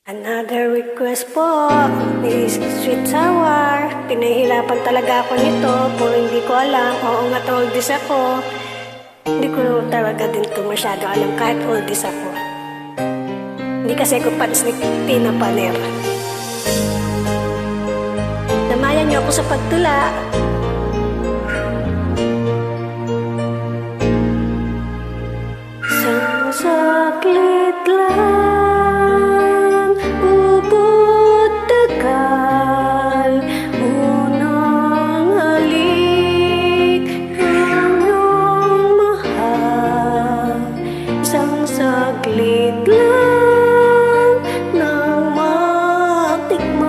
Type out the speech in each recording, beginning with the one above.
Another request po is sweet sour. Pinahirapan talaga ako nito, puro hindi ko alam. Oo nga, oldies ako. Hindi ko talaga din ito masyado alam kahit oldies ako. Hindi kasi ko panis ni Tina Paner. Damayan niyo ako sa pagtula. Isang saklit lang, ubod tagal, unang halik ng iyong mahal. Isang saglit lang nang matikman,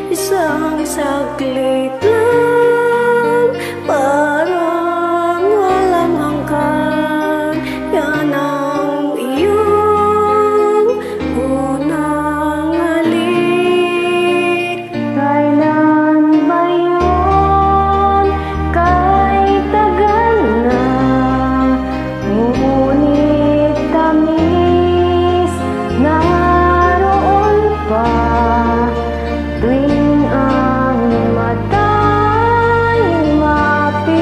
isang saglit lang, parang walang hanggan. Yan ang iyong unang halik. Kailan ba yun? Kahit tagal na, ngunit tamis naroon pa. Tuwing ang mata'y mapipikit,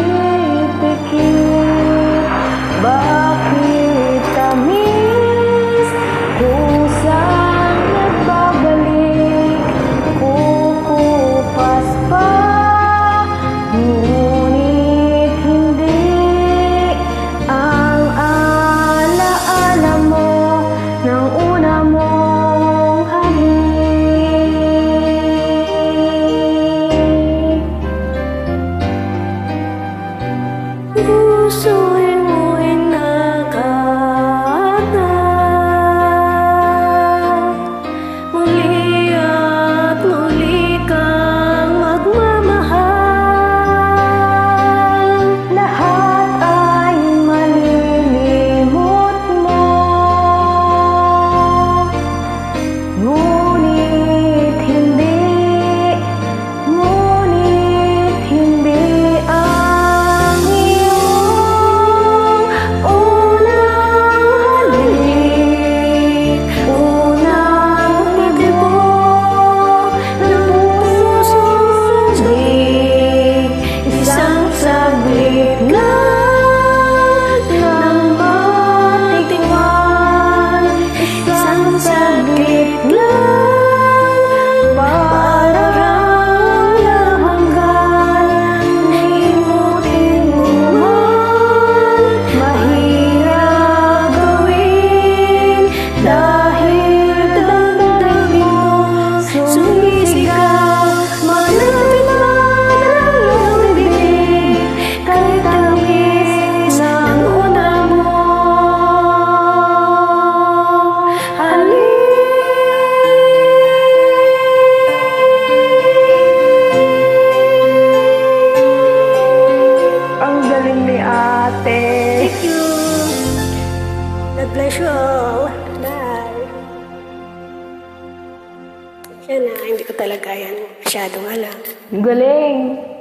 bakit tamis? Kusang nagbabalik, kukupas pa, ngunit hindi ang alaala mo ng una mong halik. Puso'y mo'y naghahanap, muli at muli kang magmamahal. Lahat ay malilimot mo, ngunit hindi ang iyong unang halik, unang tibok ng pusong sabik. Isang saglit lang nang matikman, isang saglit lang, parang walang hanggan. Limutin mo man, mahirap gawin, dahil damdamin mo sumisigaw. Malapit man ang iyong bibig, kahit tamis ang una mong halik. Ang galing ni ate. Thank you. God bless you all. Bye. Siya na, hindi ko talaga yan masyadong alam. Galing!